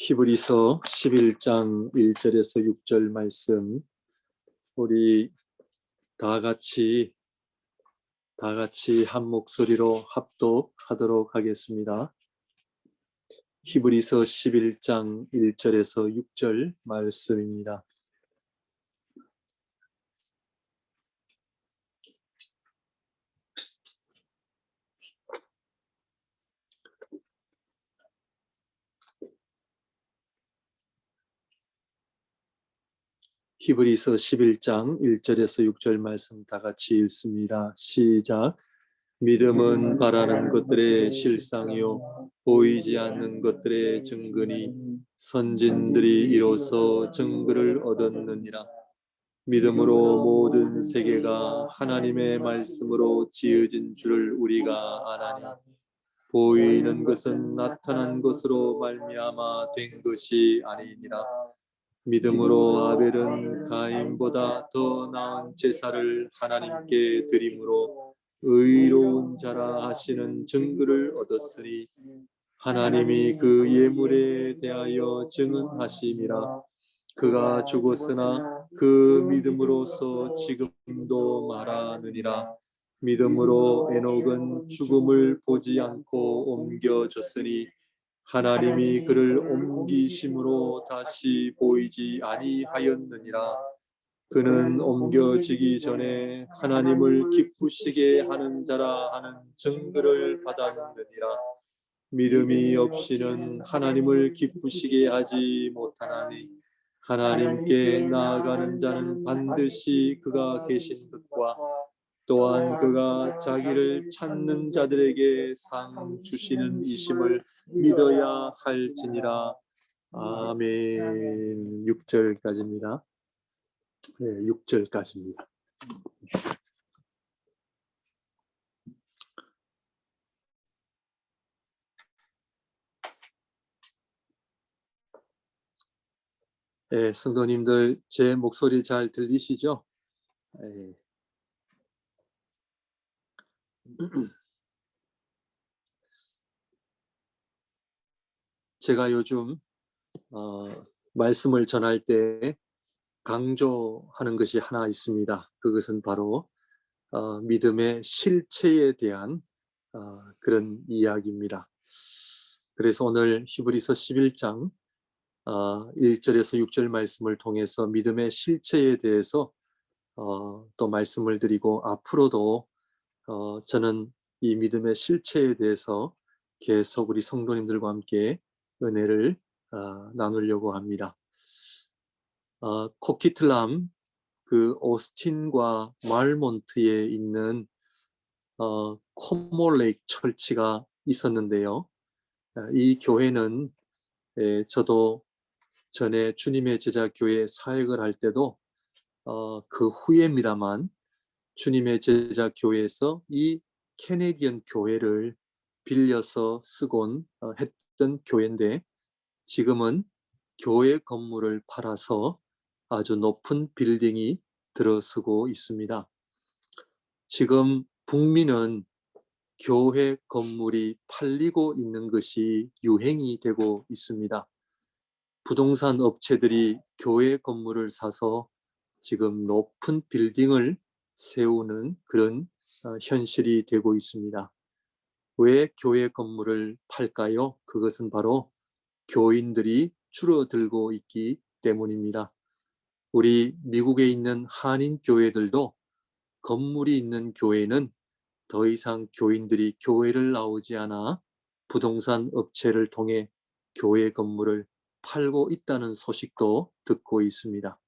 히브리서 11장 1절에서 6절 말씀 우리 다 같이 한 목소리로 합독하도록 하겠습니다. 히브리서 11장 1절에서 6절 말씀입니다. 히브리서 11장 1절에서 6절 말씀 다 같이 읽습니다. 시작. 믿음은 바라는 것들의 실상이요 보이지 않는 것들의 증거니 선진들이 이로써 증거를 얻었느니라. 믿음으로 모든 세계가 하나님의 말씀으로 지어진 줄을 우리가 아나니 보이는 것은 나타난 것으로 말미암아 된 것이 아니니라. 믿음으로 아벨은 가인보다 더 나은 제사를 하나님께 드림으로 의로운 자라 하시는 증거를 얻었으니 하나님이 그 예물에 대하여 증언하심이라. 그가 죽었으나 그 믿음으로서 지금도 말하느니라. 믿음으로 에녹은 죽음을 보지 않고 옮겨졌으니 하나님이 그를 옮기심으로 다시 보이지 아니하였느니라. 그는 옮겨지기 전에 하나님을 기쁘시게 하는 자라 하는 증거를 받았느니라. 믿음이 없이는 하나님을 기쁘시게 하지 못하나니 하나님께 나아가는 자는 반드시 그가 계신 것과 또한 그가 자기를 찾는 자들에게 상 주시는 이심을 믿어야 할지니라. 아멘. 6절까지입니다. 네, 6절까지입니다. 네, 성도님들 제 목소리 잘 들리시죠? 네. 제가 요즘 말씀을 전할 때 강조하는 것이 하나 있습니다. 그것은 바로 믿음의 실체에 대한 그런 이야기입니다. 그래서 오늘 히브리서 11장 1절에서 6절 말씀을 통해서 믿음의 실체에 대해서 또 말씀을 드리고 앞으로도 저는 이 믿음의 실체에 대해서 계속 우리 성도님들과 함께 은혜를 나누려고 합니다. 코키틀람 그 오스틴과 말몬트에 있는 코몰레이크 철치가 있었는데요. 이 교회는 저도 전에 주님의 제자 교회 사역을 할 때도 그 후에입니다만 주님의 제자 교회에서 이 캐네디언 교회를 빌려서 쓰곤 했던 교회인데 지금은 교회 건물을 팔아서 아주 높은 빌딩이 들어서고 있습니다. 지금 북미는 교회 건물이 팔리고 있는 것이 유행이 되고 있습니다. 부동산 업체들이 교회 건물을 사서 지금 높은 빌딩을 세우는 그런 현실이 되고 있습니다. 왜 교회 건물을 팔까요? 그것은 바로 교인들이 줄어들고 있기 때문입니다. 우리 미국에 있는 한인 교회들도 건물이 있는 교회는 더 이상 교인들이 교회를 나오지 않아 부동산 업체를 통해 교회 건물을 팔고 있다는 소식도 듣고 있습니다.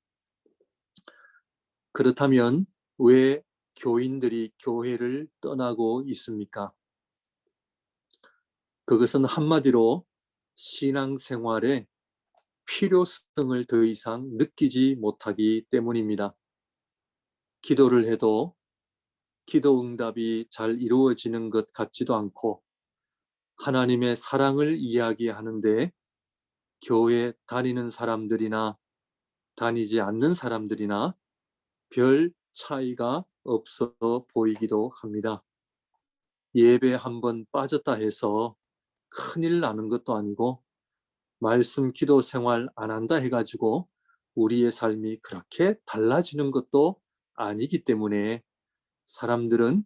그렇다면 왜 교인들이 교회를 떠나고 있습니까? 그것은 한마디로 신앙생활에 필요성을 더 이상 느끼지 못하기 때문입니다. 기도를 해도 기도 응답이 잘 이루어지는 것 같지도 않고 하나님의 사랑을 이야기하는데 교회 다니는 사람들이나 다니지 않는 사람들이나 별 차이가 없어 보이기도 합니다. 예배 한번 빠졌다 해서 큰일 나는 것도 아니고 말씀 기도 생활 안 한다 해가지고 우리의 삶이 그렇게 달라지는 것도 아니기 때문에 사람들은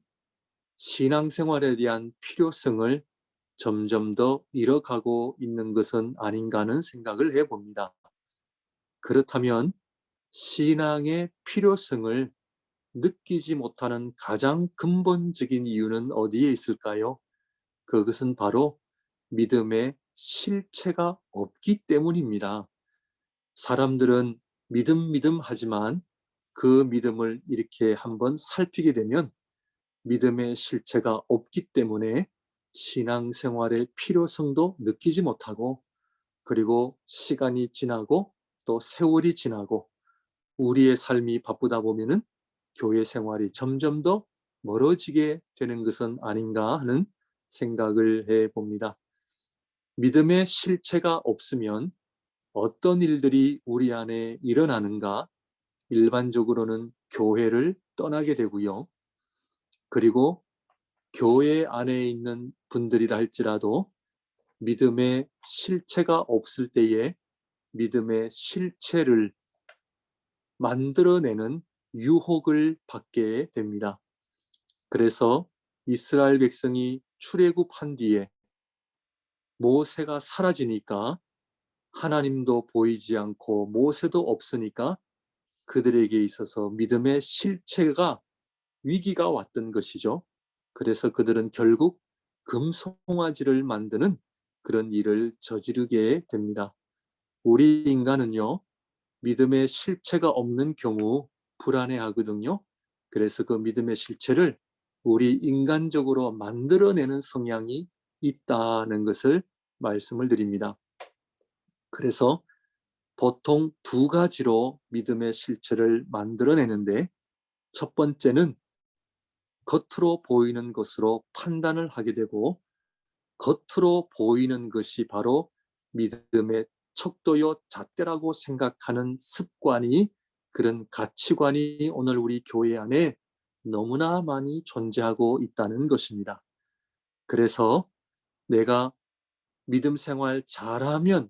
신앙생활에 대한 필요성을 점점 더 잃어가고 있는 것은 아닌가 하는 생각을 해봅니다. 그렇다면 신앙의 필요성을 느끼지 못하는 가장 근본적인 이유는 어디에 있을까요? 그것은 바로 믿음의 실체가 없기 때문입니다. 사람들은 믿음 하지만 그 믿음을 이렇게 한번 살피게 되면 믿음의 실체가 없기 때문에 신앙생활의 필요성도 느끼지 못하고, 그리고 시간이 지나고 또 세월이 지나고 우리의 삶이 바쁘다 보면은 교회 생활이 점점 더 멀어지게 되는 것은 아닌가 하는 생각을 해 봅니다. 믿음의 실체가 없으면 어떤 일들이 우리 안에 일어나는가? 일반적으로는 교회를 떠나게 되고요. 그리고 교회 안에 있는 분들이라 할지라도 믿음의 실체가 없을 때에 믿음의 실체를 만들어내는 유혹을 받게 됩니다. 그래서 이스라엘 백성이 출애굽한 뒤에 모세가 사라지니까 하나님도 보이지 않고 모세도 없으니까 그들에게 있어서 믿음의 실체가 위기가 왔던 것이죠. 그래서 그들은 결국 금송아지를 만드는 그런 일을 저지르게 됩니다. 우리 인간은요, 믿음의 실체가 없는 경우 불안해하거든요. 그래서 그 믿음의 실체를 우리 인간적으로 만들어내는 성향이 있다는 것을 말씀을 드립니다. 그래서 보통 두 가지로 믿음의 실체를 만들어내는데, 첫 번째는 겉으로 보이는 것으로 판단을 하게 되고, 겉으로 보이는 것이 바로 믿음의 척도요 잣대라고 생각하는 습관이, 그런 가치관이 오늘 우리 교회 안에 너무나 많이 존재하고 있다는 것입니다. 그래서 내가 믿음 생활 잘하면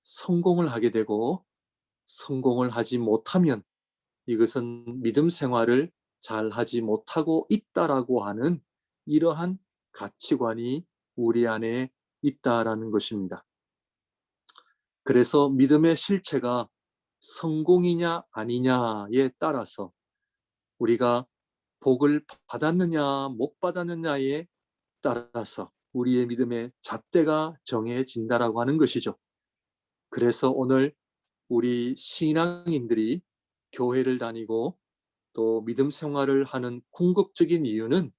성공을 하게 되고, 성공을 하지 못하면 이것은 믿음 생활을 잘하지 못하고 있다라고 하는 이러한 가치관이 우리 안에 있다라는 것입니다. 그래서 믿음의 실체가 성공이냐 아니냐에 따라서 우리가 복을 받았느냐 못 받았느냐에 따라서 우리의 믿음의 잣대가 정해진다라고 하는 것이죠. 그래서 오늘 우리 신앙인들이 교회를 다니고 또 믿음 생활을 하는 궁극적인 이유는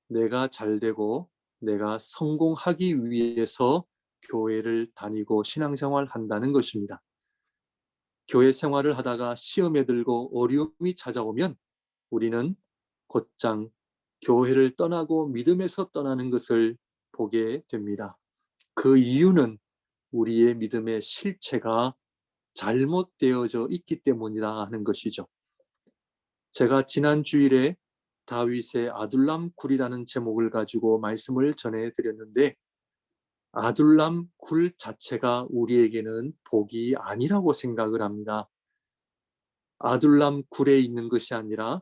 내가 잘되고 내가 성공하기 위해서 교회를 다니고 신앙생활 한다는 것입니다. 교회 생활을 하다가 시험에 들고 어려움이 찾아오면 우리는 곧장 교회를 떠나고 믿음에서 떠나는 것을 보게 됩니다. 그 이유는 우리의 믿음의 실체가 잘못되어져 있기 때문이라 하는 것이죠. 제가 지난 주일에 다윗의 아둘람 굴이라는 제목을 가지고 말씀을 전해드렸는데, 아둘람 굴 자체가 우리에게는 복이 아니라고 생각을 합니다. 아둘람 굴에 있는 것이 아니라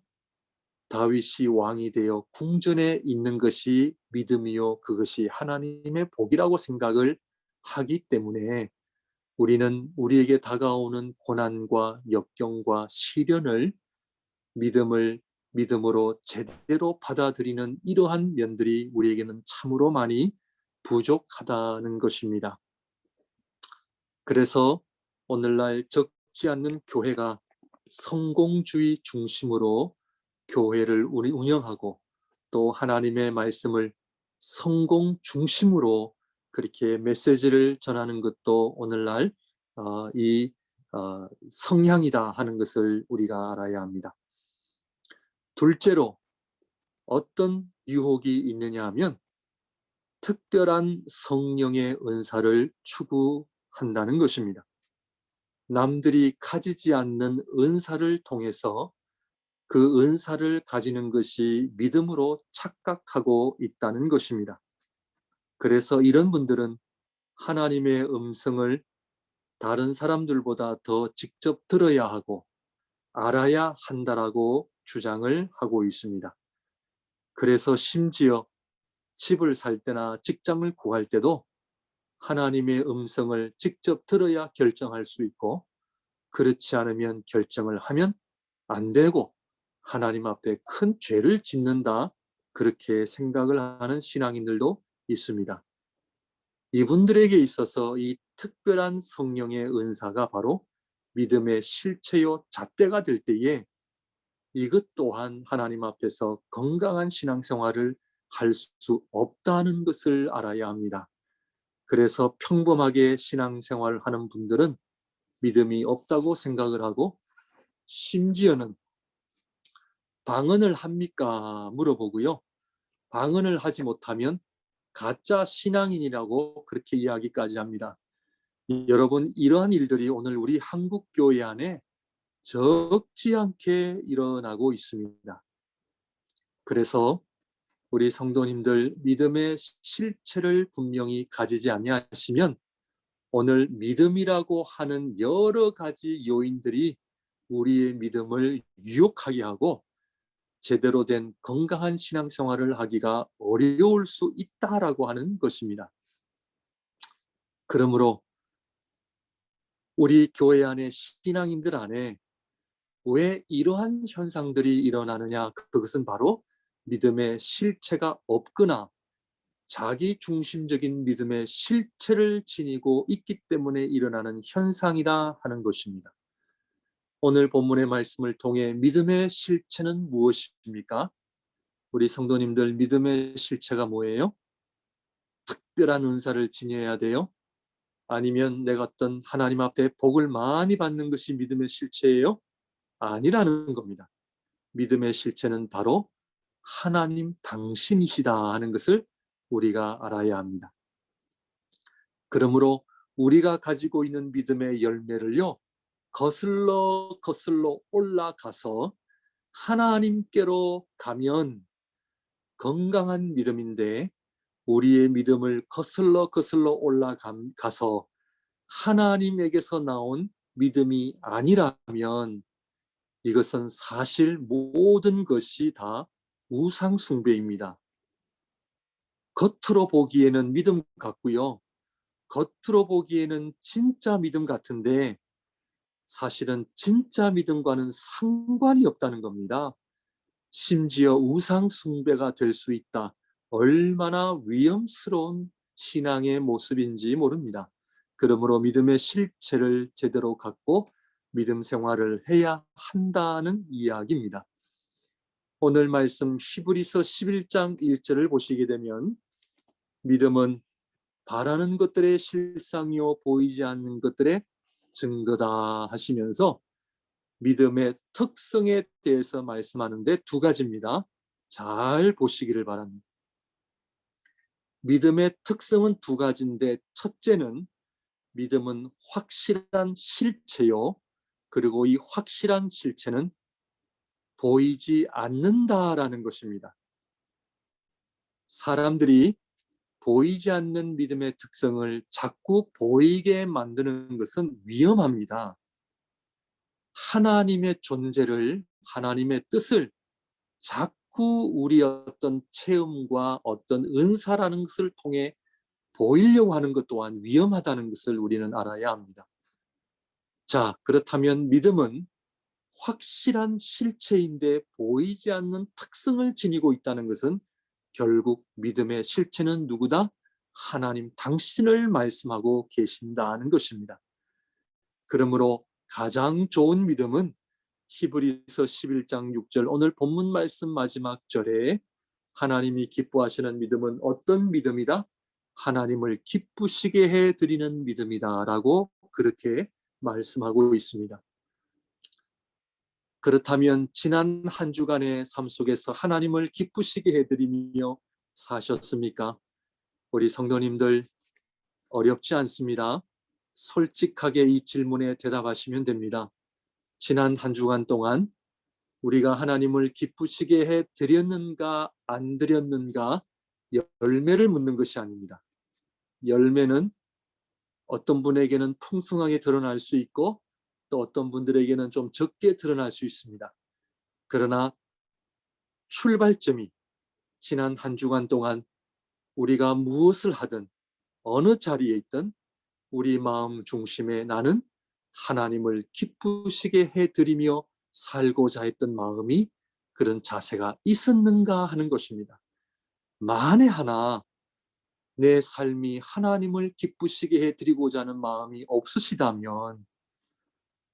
다윗이 왕이 되어 궁전에 있는 것이 믿음이요 그것이 하나님의 복이라고 생각을 하기 때문에 우리는 우리에게 다가오는 고난과 역경과 시련을 믿음으로 제대로 받아들이는 이러한 면들이 우리에게는 참으로 많이 부족하다는 것입니다. 그래서 오늘날 적지 않는 교회가 성공주의 중심으로 교회를 운영하고 또 하나님의 말씀을 성공 중심으로 그렇게 메시지를 전하는 것도 오늘날 이 성향이다 하는 것을 우리가 알아야 합니다. 둘째로 어떤 유혹이 있느냐 하면 특별한 성령의 은사를 추구한다는 것입니다. 남들이 가지지 않는 은사를 통해서 그 은사를 가지는 것이 믿음으로 착각하고 있다는 것입니다. 그래서 이런 분들은 하나님의 음성을 다른 사람들보다 더 직접 들어야 하고 알아야 한다라고 주장을 하고 있습니다. 그래서 심지어 집을 살 때나 직장을 구할 때도 하나님의 음성을 직접 들어야 결정할 수 있고, 그렇지 않으면 결정을 하면 안 되고 하나님 앞에 큰 죄를 짓는다, 그렇게 생각을 하는 신앙인들도 있습니다. 이분들에게 있어서 이 특별한 성령의 은사가 바로 믿음의 실체요 잣대가 될 때에 이것 또한 하나님 앞에서 건강한 신앙생활을 할 수 없다는 것을 알아야 합니다. 그래서 평범하게 신앙생활을 하는 분들은 믿음이 없다고 생각을 하고, 심지어는 방언을 합니까? 물어보고요. 방언을 하지 못하면 가짜 신앙인이라고 그렇게 이야기까지 합니다. 여러분, 이러한 일들이 오늘 우리 한국 교회 안에 적지 않게 일어나고 있습니다. 그래서 우리 성도님들, 믿음의 실체를 분명히 가지지 아니하시면 오늘 믿음이라고 하는 여러 가지 요인들이 우리의 믿음을 유혹하게 하고 제대로 된 건강한 신앙생활을 하기가 어려울 수 있다라고 하는 것입니다. 그러므로 우리 교회 안에 신앙인들 안에 왜 이러한 현상들이 일어나느냐? 그것은 바로 믿음의 실체가 없거나 자기 중심적인 믿음의 실체를 지니고 있기 때문에 일어나는 현상이다 하는 것입니다. 오늘 본문의 말씀을 통해 믿음의 실체는 무엇입니까? 우리 성도님들, 믿음의 실체가 뭐예요? 특별한 은사를 지녀야 돼요? 아니면 내가 어떤 하나님 앞에 복을 많이 받는 것이 믿음의 실체예요? 아니라는 겁니다. 믿음의 실체는 바로 하나님 당신이시다 하는 것을 우리가 알아야 합니다. 그러므로 우리가 가지고 있는 믿음의 열매를요, 거슬러 올라가서 하나님께로 가면 건강한 믿음인데, 우리의 믿음을 거슬러 올라가서 하나님에게서 나온 믿음이 아니라면 이것은 사실 모든 것이 다 우상 숭배입니다. 겉으로 보기에는 믿음 같고요. 겉으로 보기에는 진짜 믿음 같은데 사실은 진짜 믿음과는 상관이 없다는 겁니다. 심지어 우상 숭배가 될 수 있다. 얼마나 위험스러운 신앙의 모습인지 모릅니다. 그러므로 믿음의 실체를 제대로 갖고 믿음 생활을 해야 한다는 이야기입니다. 오늘 말씀 히브리서 11장 1절을 보시게 되면 믿음은 바라는 것들의 실상이요 보이지 않는 것들의 증거다 하시면서 믿음의 특성에 대해서 말씀하는데 두 가지입니다. 잘 보시기를 바랍니다. 믿음의 특성은 두 가지인데 첫째는 믿음은 확실한 실체요. 그리고 이 확실한 실체는 보이지 않는다라는 것입니다. 사람들이 보이지 않는 믿음의 특성을 자꾸 보이게 만드는 것은 위험합니다. 하나님의 존재를, 하나님의 뜻을 자꾸 우리 어떤 체험과 어떤 은사라는 것을 통해 보이려고 하는 것 또한 위험하다는 것을 우리는 알아야 합니다. 자, 그렇다면 믿음은 확실한 실체인데 보이지 않는 특성을 지니고 있다는 것은 결국 믿음의 실체는 누구다? 하나님 당신을 말씀하고 계신다는 것입니다. 그러므로 가장 좋은 믿음은 히브리서 11장 6절 오늘 본문 말씀 마지막 절에 하나님이 기뻐하시는 믿음은 어떤 믿음이다? 하나님을 기쁘시게 해드리는 믿음이다 라고 그렇게 말씀하고 있습니다. 그렇다면 지난 한 주간의 삶 속에서 하나님을 기쁘시게 해드리며 사셨습니까? 우리 성도님들, 어렵지 않습니다. 솔직하게 이 질문에 대답하시면 됩니다. 지난 한 주간 동안 우리가 하나님을 기쁘시게 해 드렸는가 안 드렸는가 열매를 묻는 것이 아닙니다. 열매는 어떤 분에게는 풍성하게 드러날 수 있고 또 어떤 분들에게는 좀 적게 드러날 수 있습니다. 그러나 출발점이 지난 한 주간 동안 우리가 무엇을 하든 어느 자리에 있든 우리 마음 중심에 나는 하나님을 기쁘시게 해드리며 살고자 했던 마음이, 그런 자세가 있었는가 하는 것입니다. 만에 하나 내 삶이 하나님을 기쁘시게 해드리고자 하는 마음이 없으시다면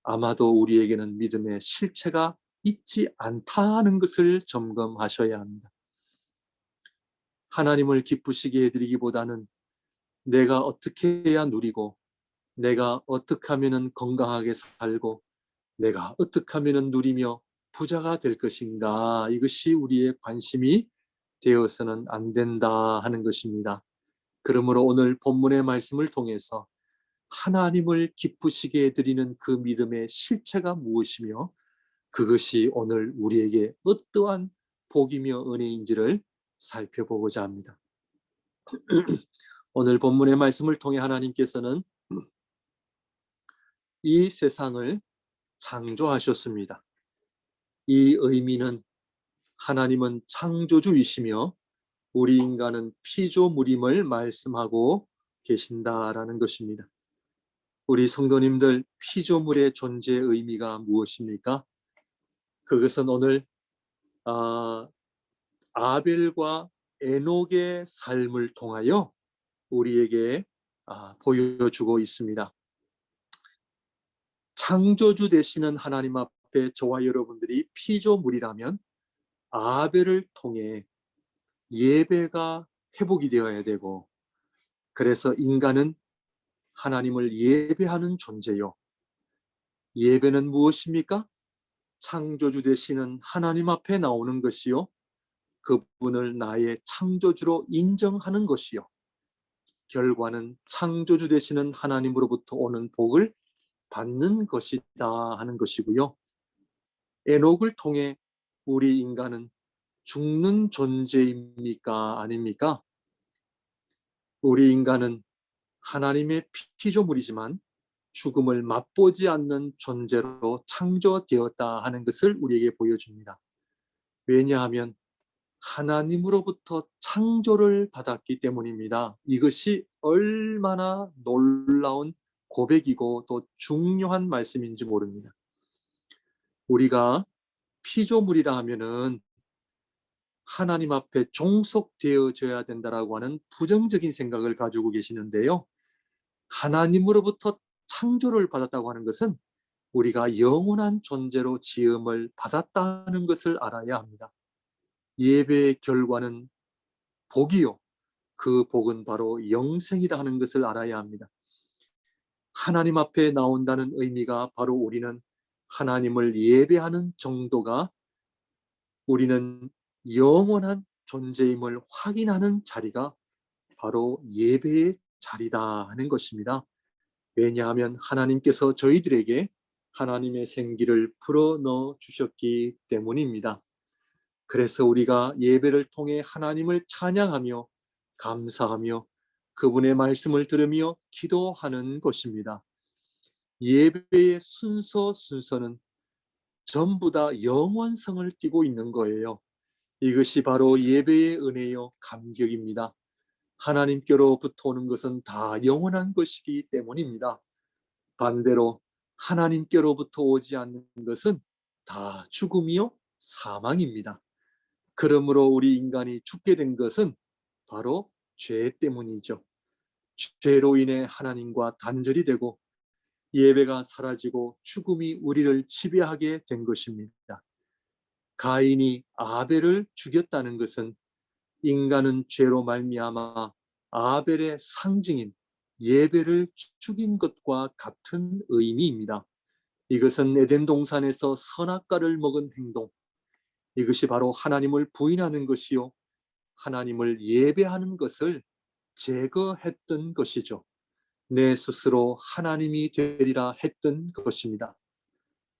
아마도 우리에게는 믿음의 실체가 있지 않다는 것을 점검하셔야 합니다. 하나님을 기쁘시게 해드리기보다는 내가 어떻게 해야 누리고, 내가 어떻게 하면 건강하게 살고, 내가 어떻게 하면 누리며 부자가 될 것인가, 이것이 우리의 관심이 되어서는 안 된다 하는 것입니다. 그러므로 오늘 본문의 말씀을 통해서 하나님을 기쁘시게 해드리는 그 믿음의 실체가 무엇이며 그것이 오늘 우리에게 어떠한 복이며 은혜인지를 살펴보고자 합니다. 오늘 본문의 말씀을 통해 하나님께서는 이 세상을 창조하셨습니다. 이 의미는 하나님은 창조주이시며 우리 인간은 피조물임을 말씀하고 계신다라는 것입니다. 우리 성도님들, 피조물의 존재 의미가 무엇입니까? 그것은 오늘 아벨과 에녹의 삶을 통하여 우리에게 보여주고 있습니다. 창조주 되시는 하나님 앞에 저와 여러분들이 피조물이라면 아벨을 통해 예배가 회복이 되어야 되고, 그래서 인간은 하나님을 예배하는 존재요. 예배는 무엇입니까? 창조주 되시는 하나님 앞에 나오는 것이요, 그분을 나의 창조주로 인정하는 것이요, 결과는 창조주 되시는 하나님으로부터 오는 복을 받는 것이다 하는 것이고요. 에녹을 통해 우리 인간은 죽는 존재입니까? 아닙니까? 우리 인간은 하나님의 피조물이지만 죽음을 맛보지 않는 존재로 창조되었다 하는 것을 우리에게 보여줍니다. 왜냐하면 하나님으로부터 창조를 받았기 때문입니다. 이것이 얼마나 놀라운 고백이고 또 중요한 말씀인지 모릅니다. 우리가 피조물이라 하면은 하나님 앞에 종속되어져야 된다라고 하는 부정적인 생각을 가지고 계시는데요. 하나님으로부터 창조를 받았다고 하는 것은 우리가 영원한 존재로 지음을 받았다는 것을 알아야 합니다. 예배의 결과는 복이요, 그 복은 바로 영생이다 하는 것을 알아야 합니다. 하나님 앞에 나온다는 의미가 바로 우리는 하나님을 예배하는 정도가 우리는 영원한 존재임을 확인하는 자리가 바로 예배의 자리다 하는 것입니다. 왜냐하면 하나님께서 저희들에게 하나님의 생기를 불어넣어 주셨기 때문입니다. 그래서 우리가 예배를 통해 하나님을 찬양하며 감사하며 그분의 말씀을 들으며 기도하는 것입니다. 예배의 순서는 전부 다 영원성을 띠고 있는 거예요. 이것이 바로 예배의 은혜요 감격입니다. 하나님께로부터 오는 것은 다 영원한 것이기 때문입니다. 반대로 하나님께로부터 오지 않는 것은 다 죽음이요 사망입니다. 그러므로 우리 인간이 죽게 된 것은 바로 죄 때문이죠. 죄로 인해 하나님과 단절이 되고 예배가 사라지고 죽음이 우리를 지배하게 된 것입니다. 가인이 아벨을 죽였다는 것은 인간은 죄로 말미암아 아벨의 상징인 예배를 죽인 것과 같은 의미입니다. 이것은 에덴 동산에서 선악과를 먹은 행동, 이것이 바로 하나님을 부인하는 것이요, 하나님을 예배하는 것을 제거했던 것이죠. 내 스스로 하나님이 되리라 했던 것입니다.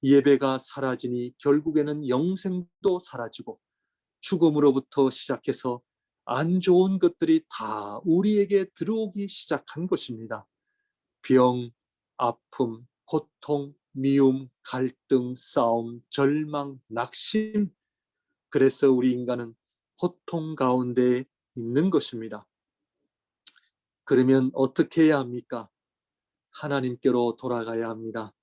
예배가 사라지니 결국에는 영생도 사라지고 죽음으로부터 시작해서 안 좋은 것들이 다 우리에게 들어오기 시작한 것입니다. 병, 아픔, 고통, 미움, 갈등, 싸움, 절망, 낙심. 그래서 우리 인간은 고통 가운데 있는 것입니다. 그러면 어떻게 해야 합니까? 하나님께로 돌아가야 합니다.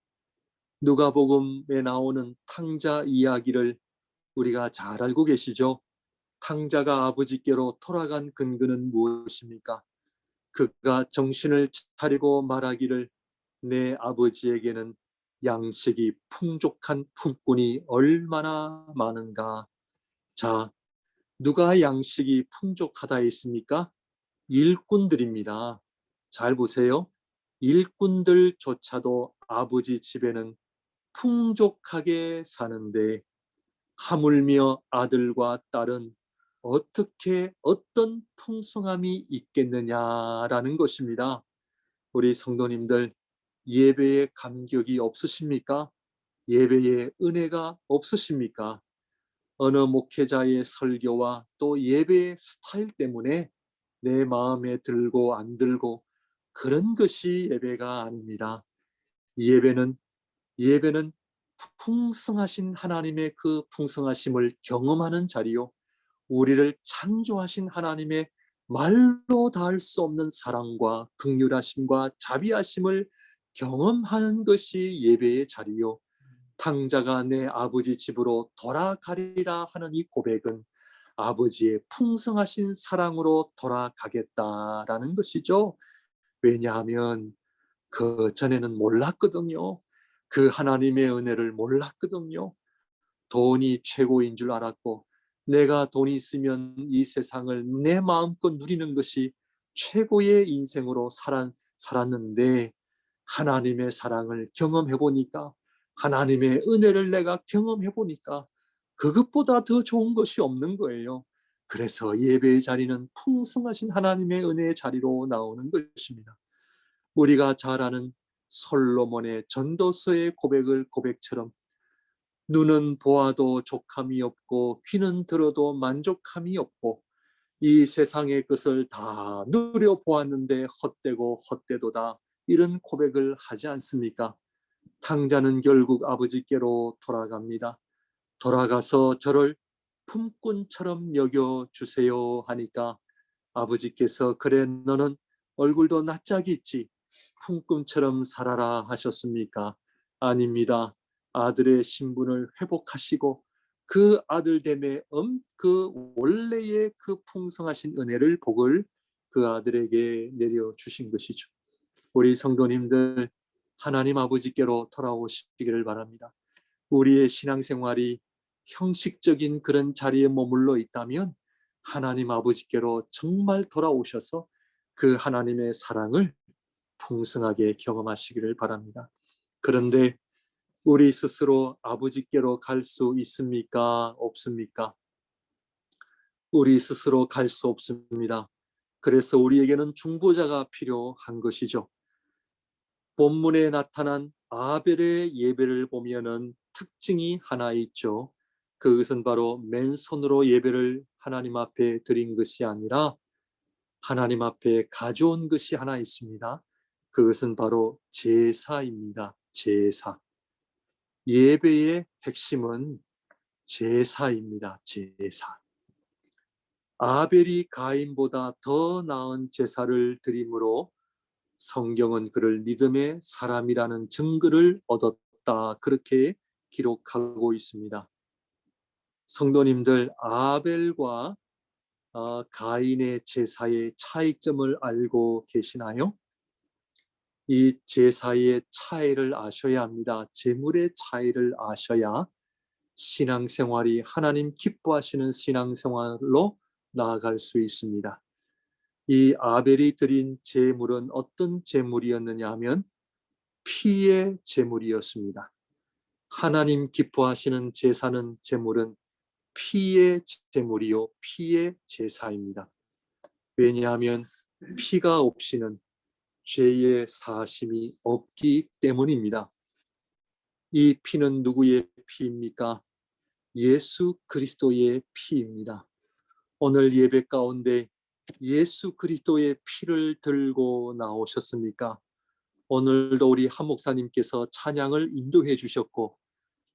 누가복음에 나오는 탕자 이야기를 우리가 잘 알고 계시죠? 탕자가 아버지께로 돌아간 근거는 무엇입니까? 그가 정신을 차리고 말하기를 내 아버지에게는 양식이 풍족한 품꾼이 얼마나 많은가. 자, 누가 양식이 풍족하다 했습니까? 일꾼들입니다. 잘 보세요. 일꾼들조차도 아버지 집에는 풍족하게 사는데 하물며 아들과 딸은 어떻게 어떤 풍성함이 있겠느냐라는 것입니다. 우리 성도님들, 예배에 감격이 없으십니까? 예배에 은혜가 없으십니까? 어느 목회자의 설교와 또 예배의 스타일 때문에 내 마음에 들고 안 들고, 그런 것이 예배가 아닙니다. 예배는 예배는 풍성하신 하나님의 그 풍성하심을 경험하는 자리요, 우리를 창조하신 하나님의 말로 닿을 수 없는 사랑과 긍휼하심과 자비하심을 경험하는 것이 예배의 자리요, 탕자가 내 아버지 집으로 돌아가리라 하는 이 고백은 아버지의 풍성하신 사랑으로 돌아가겠다라는 것이죠. 왜냐하면 그 전에는 몰랐거든요. 그 하나님의 은혜를 몰랐거든요. 돈이 최고인 줄 알았고, 내가 돈이 있으면 이 세상을 내 마음껏 누리는 것이 최고의 인생으로 살았는데, 하나님의 사랑을 경험해 보니까, 하나님의 은혜를 내가 경험해 보니까 그것보다 더 좋은 것이 없는 거예요. 그래서 예배의 자리는 풍성하신 하나님의 은혜의 자리로 나오는 것입니다. 우리가 잘 아는 솔로몬의 전도서의 고백처럼 눈은 보아도 족함이 없고 귀는 들어도 만족함이 없고 이 세상의 것을 다 누려보았는데 헛되고 헛되도다, 이런 고백을 하지 않습니까? 탕자는 결국 아버지께로 돌아갑니다. 돌아가서 저를 품꾼처럼 여겨주세요 하니까 아버지께서 그래 너는 얼굴도 낯짝이 있지 품꾼처럼 살아라 하셨습니까? 아닙니다. 아들의 신분을 회복하시고 그 아들됨의 그 원래의 그 풍성하신 은혜를 복을 그 아들에게 내려주신 것이죠. 우리 성도님들, 하나님 아버지께로 돌아오시기를 바랍니다. 우리의 신앙생활이 형식적인 그런 자리에 머물러 있다면 하나님 아버지께로 정말 돌아오셔서 그 하나님의 사랑을 풍성하게 경험하시기를 바랍니다. 그런데 우리 스스로 아버지께로 갈 수 있습니까? 없습니까? 우리 스스로 갈 수 없습니다. 그래서 우리에게는 중보자가 필요한 것이죠. 본문에 나타난 아벨의 예배를 보면은 특징이 하나 있죠. 그것은 바로 맨손으로 예배를 하나님 앞에 드린 것이 아니라 하나님 앞에 가져온 것이 하나 있습니다. 그것은 바로 제사입니다. 제사. 예배의 핵심은 제사입니다. 제사. 아벨이 가인보다 더 나은 제사를 드림으로 성경은 그를 믿음의 사람이라는 증거를 얻었다, 그렇게 기록하고 있습니다. 성도님들, 아벨과 가인의 제사의 차이점을 알고 계시나요? 이 제사의 차이를 아셔야 합니다. 제물의 차이를 아셔야 신앙생활이 하나님 기뻐하시는 신앙생활로 나아갈 수 있습니다. 이 아벨이 드린 제물은 어떤 제물이었느냐 하면 피의 제물이었습니다. 하나님 기뻐하시는 제사는 제물은 피의 제물이요 피의 제사입니다. 왜냐하면 피가 없이는 죄의 사심이 없기 때문입니다. 이 피는 누구의 피입니까? 예수 그리스도의 피입니다. 오늘 예배 가운데 예수 그리스도의 피를 들고 나오셨습니까? 오늘도 우리 한 목사님께서 찬양을 인도해 주셨고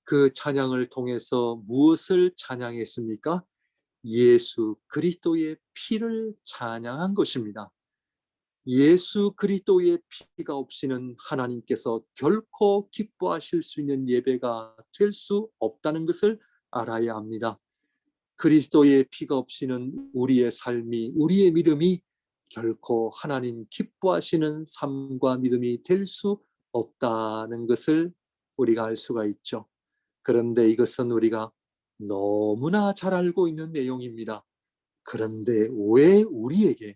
그 찬양을 통해서 무엇을 찬양했습니까? 예수 그리스도의 피를 찬양한 것입니다. 예수 그리스도의 피가 없이는 하나님께서 결코 기뻐하실 수 있는 예배가 될 수 없다는 것을 알아야 합니다. 그리스도의 피가 없이는 우리의 삶이, 우리의 믿음이 결코 하나님 기뻐하시는 삶과 믿음이 될 수 없다는 것을 우리가 알 수가 있죠. 그런데 이것은 우리가 너무나 잘 알고 있는 내용입니다. 그런데 왜 우리에게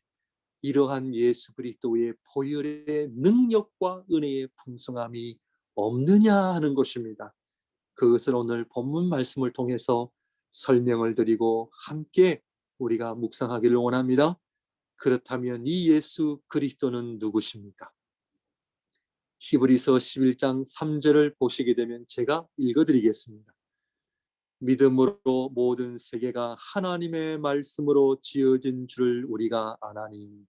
이러한 예수 그리스도의 보혈의 능력과 은혜의 풍성함이 없느냐 하는 것입니다. 그것을 오늘 본문 말씀을 통해서 설명을 드리고 함께 우리가 묵상하기를 원합니다. 그렇다면 이 예수 그리스도는 누구십니까? 히브리서 11장 3절을 보시게 되면 제가 읽어드리겠습니다. 믿음으로 모든 세계가 하나님의 말씀으로 지어진 줄을 우리가 아나니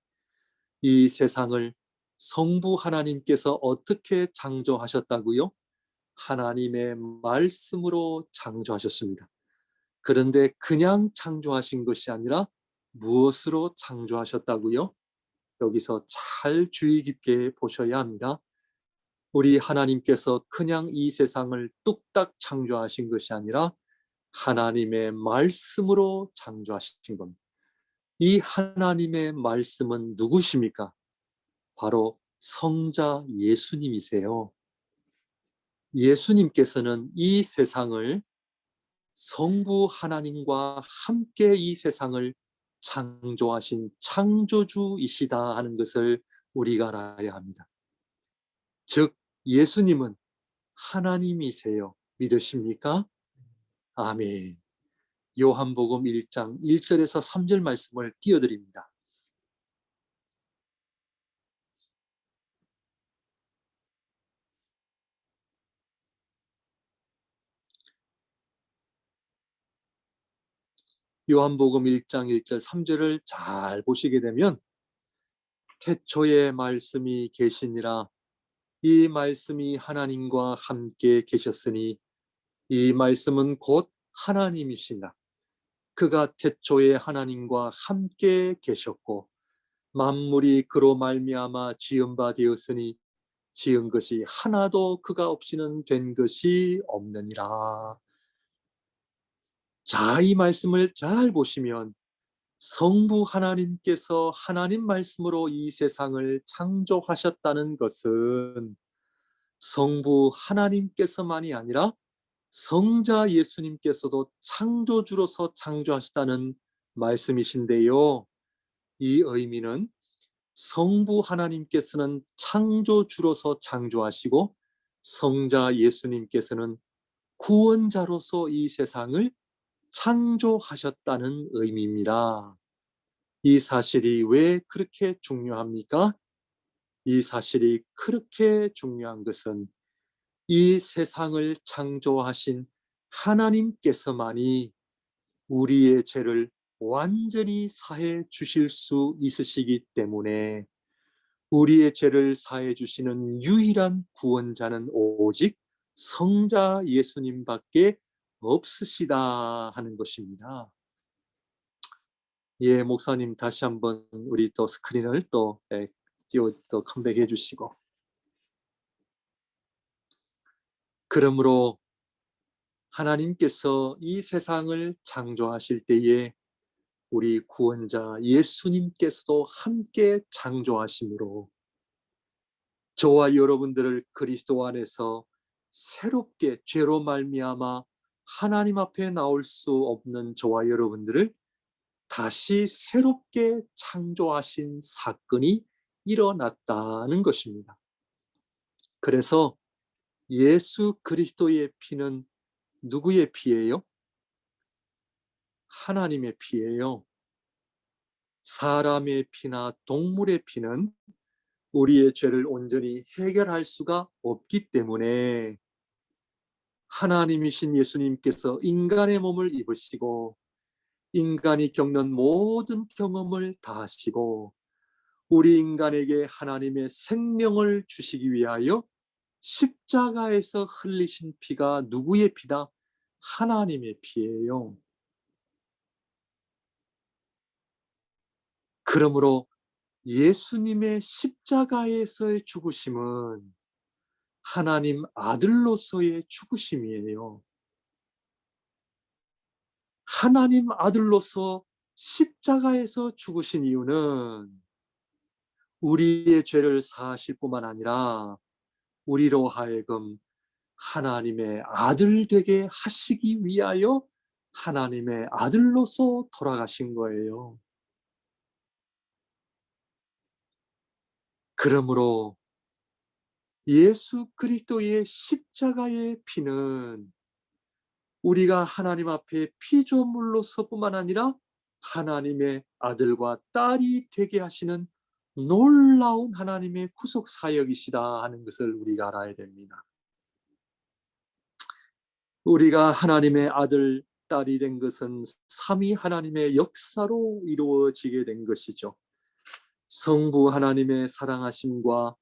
이 세상을 성부 하나님께서 어떻게 창조하셨다고요? 하나님의 말씀으로 창조하셨습니다. 그런데 그냥 창조하신 것이 아니라 무엇으로 창조하셨다고요? 여기서 잘 주의 깊게 보셔야 합니다. 우리 하나님께서 그냥 이 세상을 뚝딱 창조하신 것이 아니라 하나님의 말씀으로 창조하신 겁니다. 이 하나님의 말씀은 누구십니까? 바로 성자 예수님이세요. 예수님께서는 이 세상을 성부 하나님과 함께 이 세상을 창조하신 창조주이시다 하는 것을 우리가 알아야 합니다. 즉 예수님은 하나님이세요. 믿으십니까? 아멘. 요한복음 1장 1절에서 3절 말씀을 띄워드립니다. 요한복음 1장 1절 3절을 잘 보시게 되면 태초에 말씀이 계시니라 이 말씀이 하나님과 함께 계셨으니 이 말씀은 곧 하나님이시라 그가 태초에 하나님과 함께 계셨고 만물이 그로 말미암아 지은 바 되었으니 지은 것이 하나도 그가 없이는 된 것이 없느니라. 자, 이 말씀을 잘 보시면 성부 하나님께서 하나님 말씀으로 이 세상을 창조하셨다는 것은 성부 하나님께서만이 아니라 성자 예수님께서도 창조주로서 창조하시다는 말씀이신데요. 이 의미는 성부 하나님께서는 창조주로서 창조하시고 성자 예수님께서는 구원자로서 이 세상을 창조하셨다는 의미입니다. 이 사실이 왜 그렇게 중요합니까? 이 사실이 그렇게 중요한 것은 이 세상을 창조하신 하나님께서만이 우리의 죄를 완전히 사해 주실 수 있으시기 때문에 우리의 죄를 사해 주시는 유일한 구원자는 오직 성자 예수님밖에 없으시다 하는 것입니다. 예, 목사님 다시 한번 우리 또 스크린을 또 컴백해 주시고 그러므로 하나님께서 이 세상을 창조하실 때에 우리 구원자 예수님께서도 함께 창조하심으로 저와 여러분들을 그리스도 안에서 새롭게 죄로 말미암아 하나님 앞에 나올 수 없는 저와 여러분들을 다시 새롭게 창조하신 사건이 일어났다는 것입니다. 그래서 예수 그리스도의 피는 누구의 피예요? 하나님의 피예요. 사람의 피나 동물의 피는 우리의 죄를 온전히 해결할 수가 없기 때문에 하나님이신 예수님께서 인간의 몸을 입으시고 인간이 겪는 모든 경험을 다 하시고 우리 인간에게 하나님의 생명을 주시기 위하여 십자가에서 흘리신 피가 누구의 피다? 하나님의 피예요. 그러므로 예수님의 십자가에서의 죽으심은 하나님 아들로서의 죽으심이에요. 하나님 아들로서 십자가에서 죽으신 이유는 우리의 죄를 사하실 뿐만 아니라 우리로 하여금 하나님의 아들 되게 하시기 위하여 하나님의 아들로서 돌아가신 거예요. 그러므로 예수 그리스도의 십자가의 피는 우리가 하나님 앞에 피조물로서뿐만 아니라 하나님의 아들과 딸이 되게 하시는 놀라운 하나님의 구속 사역이시다 하는 것을 우리가 알아야 됩니다. 우리가 하나님의 아들, 딸이 된 것은 삼위 하나님의 역사로 이루어지게 된 것이죠. 성부 하나님의 사랑하심과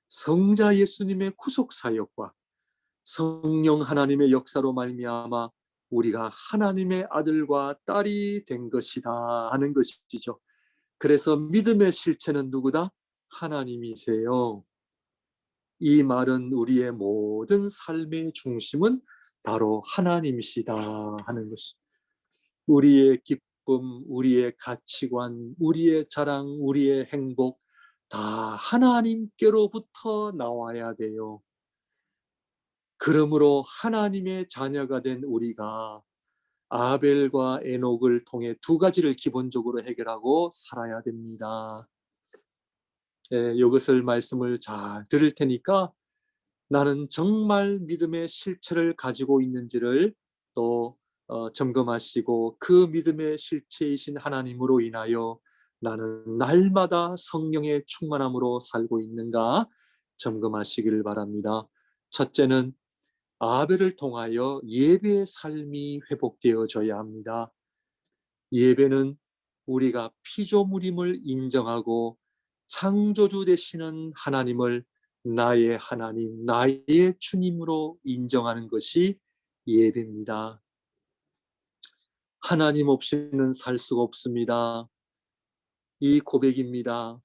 성자 예수님의 구속 사역과 성령 하나님의 역사로 말미암아 우리가 하나님의 아들과 딸이 된 것이다 하는 것이죠. 그래서 믿음의 실체는 누구다? 하나님이세요. 이 말은 우리의 모든 삶의 중심은 바로 하나님이시다 하는 것이. 우리의 기쁨, 우리의 가치관, 우리의 자랑, 우리의 행복 다 하나님께로부터 나와야 돼요. 그러므로 하나님의 자녀가 된 우리가 아벨과 에녹을 통해 두 가지를 기본적으로 해결하고 살아야 됩니다. 이것을 말씀을 잘 들을 테니까 나는 정말 믿음의 실체를 가지고 있는지를 또 점검하시고 그 믿음의 실체이신 하나님으로 인하여 나는 날마다 성령의 충만함으로 살고 있는가 점검하시기를 바랍니다. 첫째는 아벨을 통하여 예배의 삶이 회복되어져야 합니다. 예배는 우리가 피조물임을 인정하고 창조주 되시는 하나님을 나의 하나님, 나의 주님으로 인정하는 것이 예배입니다. 하나님 없이는 살 수가 없습니다. 이 고백입니다.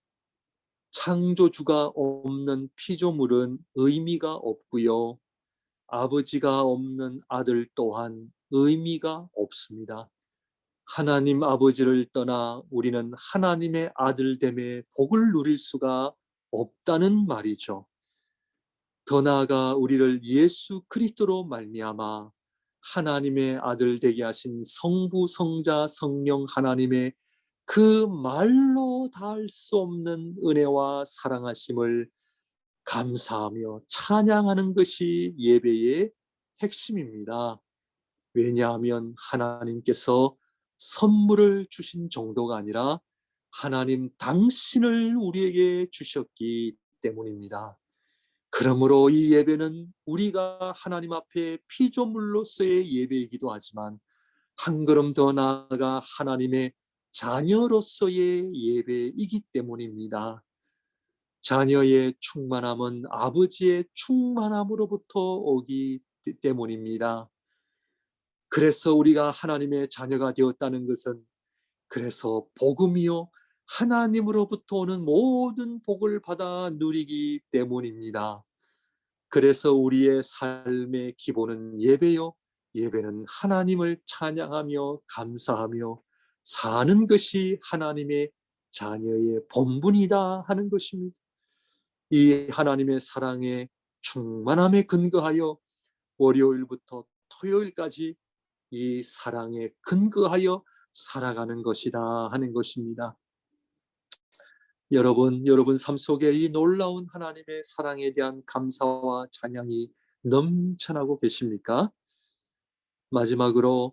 창조주가 없는 피조물은 의미가 없고요. 아버지가 없는 아들 또한 의미가 없습니다. 하나님 아버지를 떠나 우리는 하나님의 아들됨의 복을 누릴 수가 없다는 말이죠. 더 나아가 우리를 예수 그리스도로 말미암아 하나님의 아들 되게 하신 성부, 성자, 성령 하나님의 그 말로 닿을 수 없는 은혜와 사랑하심을 감사하며 찬양하는 것이 예배의 핵심입니다. 왜냐하면 하나님께서 선물을 주신 정도가 아니라 하나님 당신을 우리에게 주셨기 때문입니다. 그러므로 이 예배는 우리가 하나님 앞에 피조물로서의 예배이기도 하지만 한 걸음 더 나아가 하나님의 자녀로서의 예배이기 때문입니다. 자녀의 충만함은 아버지의 충만함으로부터 오기 때문입니다. 그래서 우리가 하나님의 자녀가 되었다는 것은 그래서 복음이요 하나님으로부터 오는 모든 복을 받아 누리기 때문입니다. 그래서 우리의 삶의 기본은 예배요. 예배는 하나님을 찬양하며 감사하며 사는 것이 하나님의 자녀의 본분이다 하는 것입니다. 이 하나님의 사랑에 충만함에 근거하여 월요일부터 토요일까지 이 사랑에 근거하여 살아가는 것이다 하는 것입니다. 여러분 삶 속에 이 놀라운 하나님의 사랑에 대한 감사와 찬양이 넘쳐나고 계십니까? 마지막으로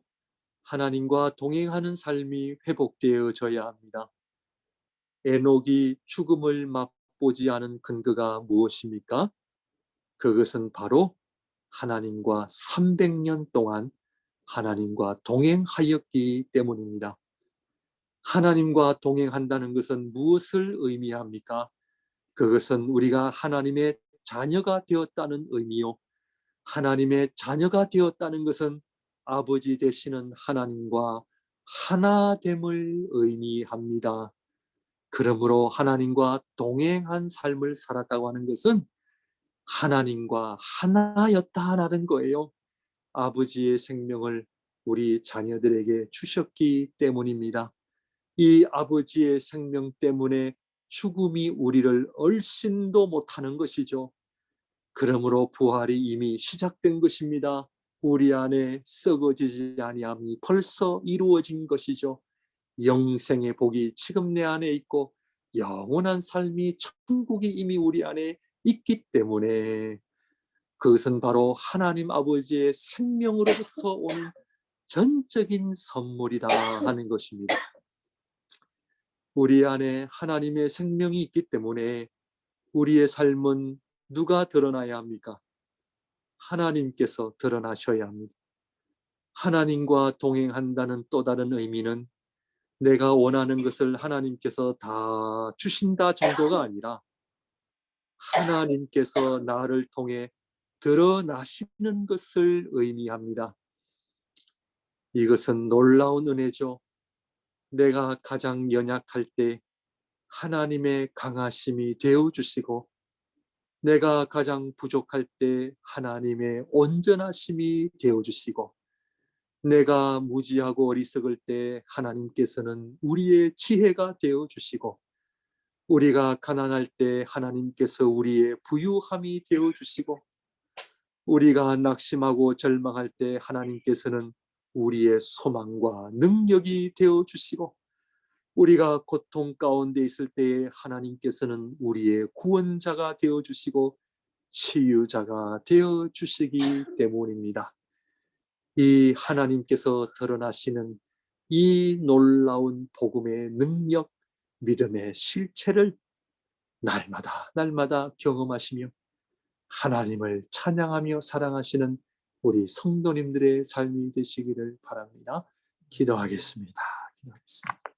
하나님과 동행하는 삶이 회복되어져야 합니다. 에녹이 죽음을 맛보지 않은 근거가 무엇입니까? 그것은 바로 하나님과 300년 동안 하나님과 동행하였기 때문입니다. 하나님과 동행한다는 것은 무엇을 의미합니까? 그것은 우리가 하나님의 자녀가 되었다는 의미요. 하나님의 자녀가 되었다는 것은 아버지 되시는 하나님과 하나됨을 의미합니다. 그러므로 하나님과 동행한 삶을 살았다고 하는 것은 하나님과 하나였다라는 거예요. 아버지의 생명을 우리 자녀들에게 주셨기 때문입니다. 이 아버지의 생명 때문에 죽음이 우리를 얼씬도 못하는 것이죠. 그러므로 부활이 이미 시작된 것입니다. 우리 안에 썩어지지 아니함이 벌써 이루어진 것이죠. 영생의 복이 지금 내 안에 있고 영원한 삶이 천국이 이미 우리 안에 있기 때문에 그것은 바로 하나님 아버지의 생명으로부터 오는 전적인 선물이다 하는 것입니다. 우리 안에 하나님의 생명이 있기 때문에 우리의 삶은 누가 드러나야 합니까? 하나님께서 드러나셔야 합니다. 하나님과 동행한다는 또 다른 의미는 내가 원하는 것을 하나님께서 다 주신다 정도가 아니라 하나님께서 나를 통해 드러나시는 것을 의미합니다. 이것은 놀라운 은혜죠. 내가 가장 연약할 때 하나님의 강하심이 되어주시고 내가 가장 부족할 때 하나님의 온전하심이 되어주시고 내가 무지하고 어리석을 때 하나님께서는 우리의 지혜가 되어주시고 우리가 가난할 때 하나님께서 우리의 부유함이 되어주시고 우리가 낙심하고 절망할 때 하나님께서는 우리의 소망과 능력이 되어주시고 우리가 고통 가운데 있을 때에 하나님께서는 우리의 구원자가 되어주시고 치유자가 되어주시기 때문입니다. 이 하나님께서 드러나시는 이 놀라운 복음의 능력, 믿음의 실체를 날마다 경험하시며 하나님을 찬양하며 사랑하시는 우리 성도님들의 삶이 되시기를 바랍니다. 기도하겠습니다. 기도하겠습니다.